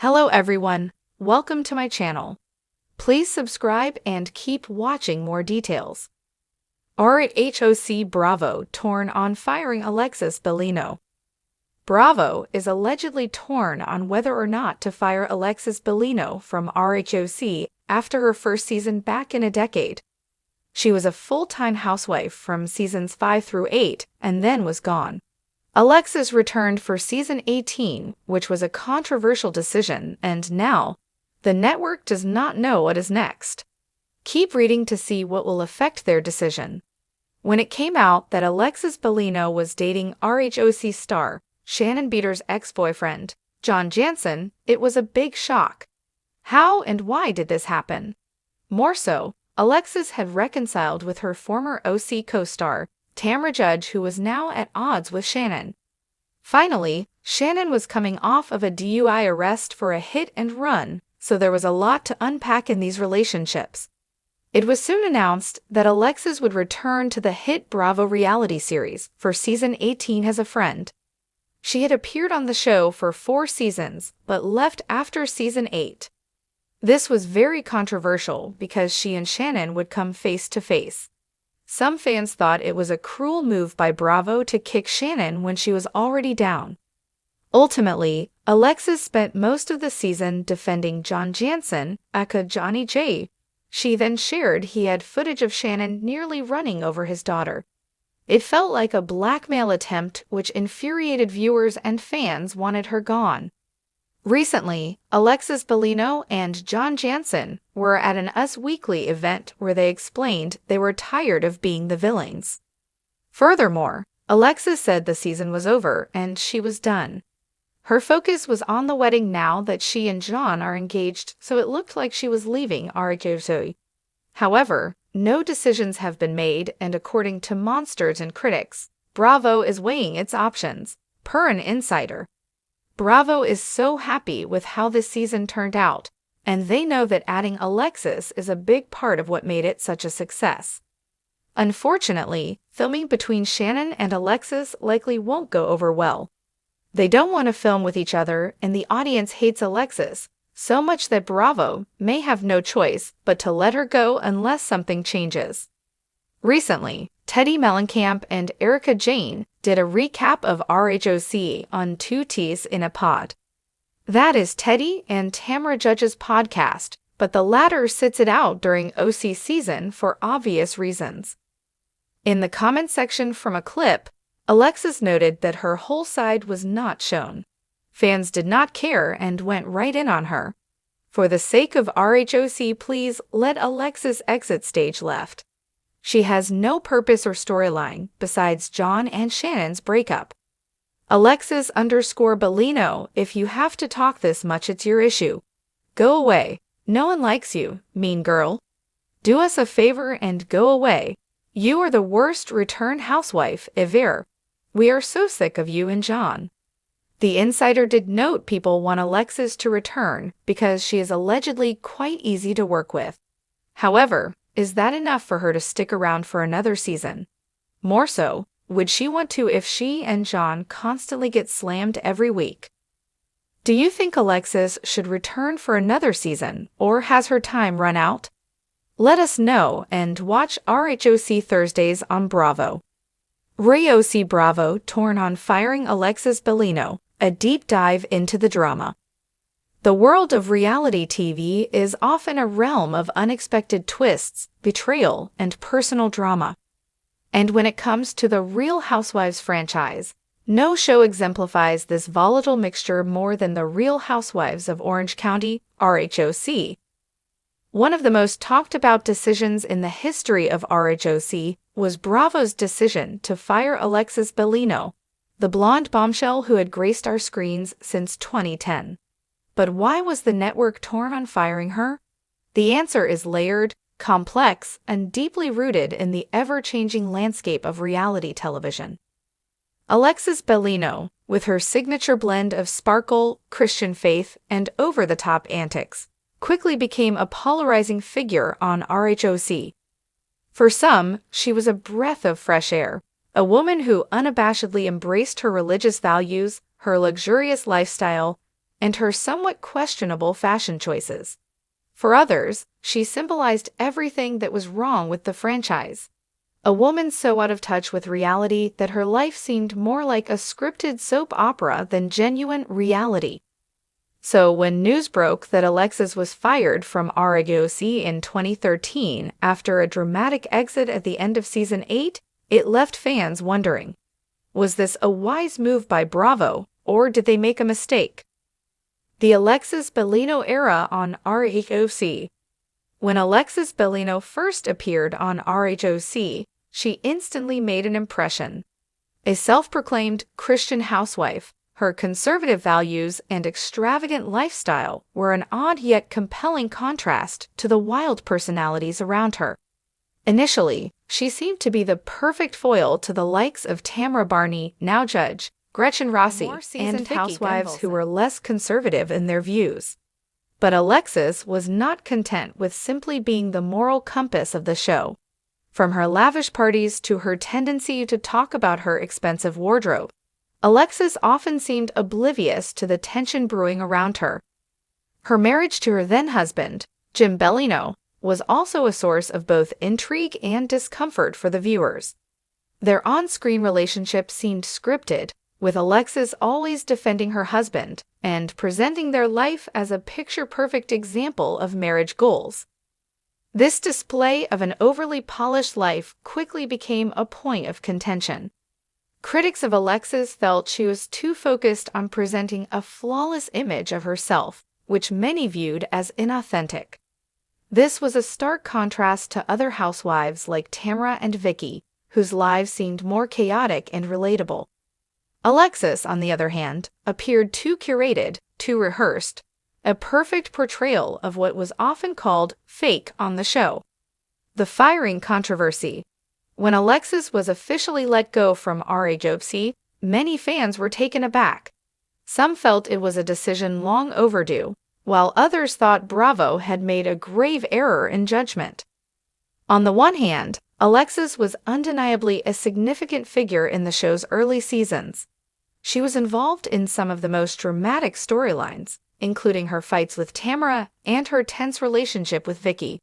Hello everyone, welcome to my channel. Please subscribe and keep watching more details. RHOC Bravo torn on firing Alexis Bellino. Bravo is allegedly torn on whether or not to fire Alexis Bellino from RHOC after her first season back in a decade. She was a full-time housewife from seasons 5 through 8 and then was gone. Alexis returned for season 18, which was a controversial decision, and now, the network does not know what is next. Keep reading to see what will affect their decision. When it came out that Alexis Bellino was dating RHOC star Shannon Beater's ex-boyfriend, John Jansen, it was a big shock. How and why did this happen? More so, Alexis had reconciled with her former OC co-star, Tamra Judge, who was now at odds with Shannon. Finally, Shannon was coming off of a DUI arrest for a hit and run, so there was a lot to unpack in these relationships. It was soon announced that Alexis would return to the hit Bravo reality series for season 18 as a friend. She had appeared on the show for 4 seasons, but left after season 8. This was very controversial because she and Shannon would come face to face. Some fans thought it was a cruel move by Bravo to kick Shannon when she was already down. Ultimately, Alexis spent most of the season defending John Jansen, aka Johnny J. She then shared he had footage of Shannon nearly running over his daughter. It felt like a blackmail attempt which infuriated viewers, and fans wanted her gone. Recently, Alexis Bellino and John Jansen were at an Us Weekly event where they explained they were tired of being the villains. Furthermore, Alexis said the season was over and she was done. Her focus was on the wedding now that she and John are engaged, so it looked like she was leaving RHOC. However, no decisions have been made, and according to monsters and critics, Bravo is weighing its options, per an insider. Bravo is so happy with how this season turned out, and they know that adding Alexis is a big part of what made it such a success. Unfortunately, filming between Shannon and Alexis likely won't go over well. They don't want to film with each other, and the audience hates Alexis, so much that Bravo may have no choice but to let her go unless something changes. Recently, Teddy Mellencamp and Erica Jane did a recap of RHOC on 2 T's in a Pod. That is Teddy and Tamra Judge's podcast, but the latter sits it out during OC season for obvious reasons. In the comment section from a clip, Alexis noted that her whole side was not shown. Fans did not care and went right in on her. For the sake of RHOC, please let Alexis exit stage left. She has no purpose or storyline besides John and Shannon's breakup. Alexis_Bellino, if you have to talk this much, it's your issue. Go away. No one likes you, mean girl. Do us a favor and go away. You are the worst return housewife ever. We are so sick of you and John. The insider did note people want Alexis to return because she is allegedly quite easy to work with. However, is that enough for her to stick around for another season? More so, would she want to if she and John constantly get slammed every week? Do you think Alexis should return for another season, or has her time run out? Let us know and watch RHOC Thursdays on Bravo. RHOC Bravo torn on firing Alexis Bellino, a deep dive into the drama. The world of reality TV is often a realm of unexpected twists, betrayal, and personal drama. And when it comes to the Real Housewives franchise, no show exemplifies this volatile mixture more than the Real Housewives of Orange County, RHOC. One of the most talked about decisions in the history of RHOC was Bravo's decision to fire Alexis Bellino, the blonde bombshell who had graced our screens since 2010. But why was the network torn on firing her? The answer is layered, complex, and deeply rooted in the ever-changing landscape of reality television. Alexis Bellino, with her signature blend of sparkle, Christian faith, and over-the-top antics, quickly became a polarizing figure on RHOC. For some, she was a breath of fresh air, a woman who unabashedly embraced her religious values, her luxurious lifestyle, and her somewhat questionable fashion choices. For others, she symbolized everything that was wrong with the franchise. A woman so out of touch with reality that her life seemed more like a scripted soap opera than genuine reality. So when news broke that Alexis was fired from RHOC in 2013 after a dramatic exit at the end of Season 8, it left fans wondering, was this a wise move by Bravo, or did they make a mistake? The Alexis Bellino era on RHOC. When Alexis Bellino first appeared on RHOC, she instantly made an impression. A self-proclaimed Christian housewife, her conservative values and extravagant lifestyle were an odd yet compelling contrast to the wild personalities around her. Initially, she seemed to be the perfect foil to the likes of Tamara Barney, now Judge, Gretchen Rossi, and housewives who were less conservative in their views. But Alexis was not content with simply being the moral compass of the show. From her lavish parties to her tendency to talk about her expensive wardrobe, Alexis often seemed oblivious to the tension brewing around her. Her marriage to her then-husband, Jim Bellino, was also a source of both intrigue and discomfort for the viewers. Their on-screen relationship seemed scripted, with Alexis always defending her husband and presenting their life as a picture-perfect example of marriage goals. This display of an overly polished life quickly became a point of contention. Critics of Alexis felt she was too focused on presenting a flawless image of herself, which many viewed as inauthentic. This was a stark contrast to other housewives like Tamara and Vicky, whose lives seemed more chaotic and relatable. Alexis, on the other hand, appeared too curated, too rehearsed, a perfect portrayal of what was often called fake on the show. The firing controversy. When Alexis was officially let go from RHOC, many fans were taken aback. Some felt it was a decision long overdue, while others thought Bravo had made a grave error in judgment. On the one hand, Alexis was undeniably a significant figure in the show's early seasons. She was involved in some of the most dramatic storylines, including her fights with Tamara and her tense relationship with Vicky.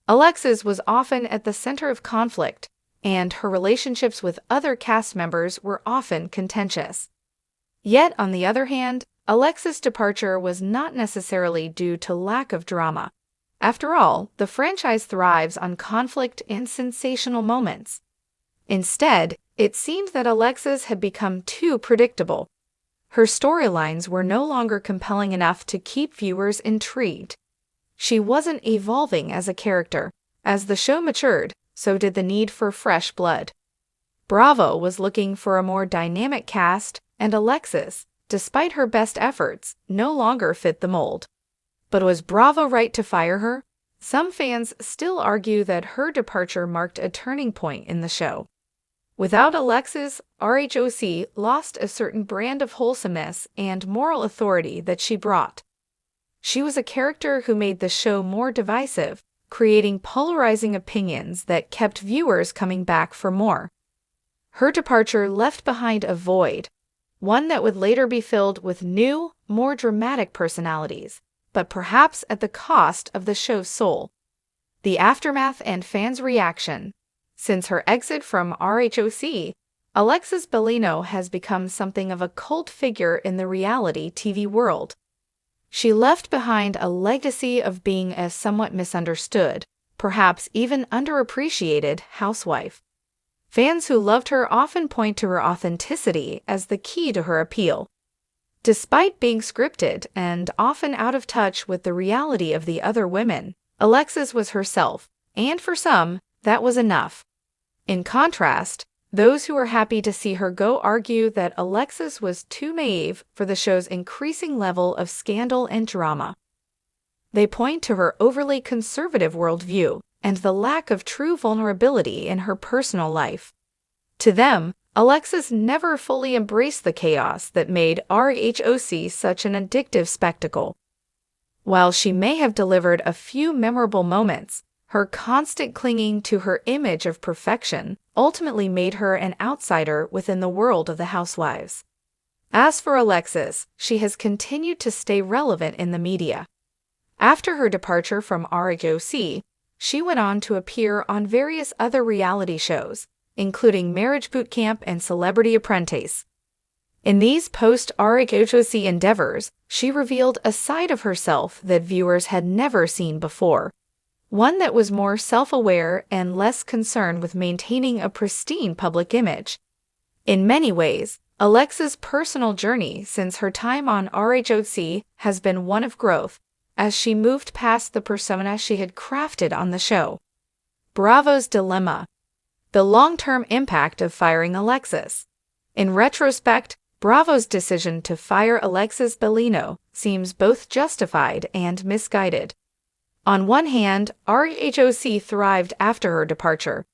Alexis was often at the center of conflict, and her relationships with other cast members were often contentious. Yet, on the other hand, Alexis' departure was not necessarily due to lack of drama. After all, the franchise thrives on conflict and sensational moments. Instead, it seemed that Alexis had become too predictable. Her storylines were no longer compelling enough to keep viewers intrigued. She wasn't evolving as a character. As the show matured, so did the need for fresh blood. Bravo was looking for a more dynamic cast, and Alexis, despite her best efforts, no longer fit the mold. But was Bravo right to fire her? Some fans still argue that her departure marked a turning point in the show. Without Alexis, RHOC lost a certain brand of wholesomeness and moral authority that she brought. She was a character who made the show more divisive, creating polarizing opinions that kept viewers coming back for more. Her departure left behind a void, one that would later be filled with new, more dramatic personalities, but perhaps at the cost of the show's soul. The aftermath and fans' reaction. Since her exit from RHOC, Alexis Bellino has become something of a cult figure in the reality TV world. She left behind a legacy of being a somewhat misunderstood, perhaps even underappreciated, housewife. Fans who loved her often point to her authenticity as the key to her appeal. Despite being scripted and often out of touch with the reality of the other women, Alexis was herself, and for some, that was enough. In contrast, those who were happy to see her go argue that Alexis was too naive for the show's increasing level of scandal and drama. They point to her overly conservative worldview and the lack of true vulnerability in her personal life. To them, Alexis never fully embraced the chaos that made RHOC such an addictive spectacle. While she may have delivered a few memorable moments, her constant clinging to her image of perfection ultimately made her an outsider within the world of the Housewives. As for Alexis, she has continued to stay relevant in the media. After her departure from RHOC, she went on to appear on various other reality shows, including Marriage Boot Camp and Celebrity Apprentice. In these post-RHOC endeavors, she revealed a side of herself that viewers had never seen before, one that was more self-aware and less concerned with maintaining a pristine public image. In many ways, Alexis' personal journey since her time on RHOC has been one of growth, as she moved past the persona she had crafted on the show. Bravo's dilemma: the long-term impact of firing Alexis. In retrospect, Bravo's decision to fire Alexis Bellino seems both justified and misguided. On one hand, RHOC thrived after her departure.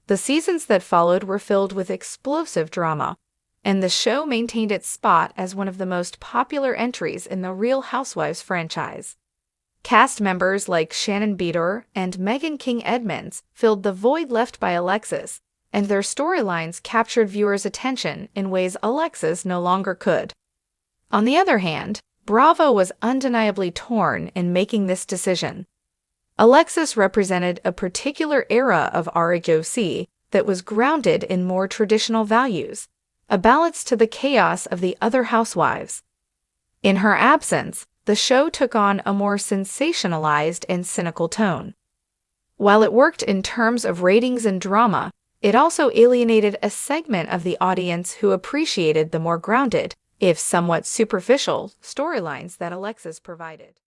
The seasons that followed were filled with explosive drama, and the show maintained its spot as one of the most popular entries in the Real Housewives franchise. Cast members like Shannon Beador and Megan King-Edmonds filled the void left by Alexis, and their storylines captured viewers' attention in ways Alexis no longer could. On the other hand, Bravo was undeniably torn in making this decision. Alexis represented a particular era of RHOC that was grounded in more traditional values, a balance to the chaos of the other housewives. In her absence, the show took on a more sensationalized and cynical tone. While it worked in terms of ratings and drama, it also alienated a segment of the audience who appreciated the more grounded, if somewhat superficial, storylines that Alexis provided.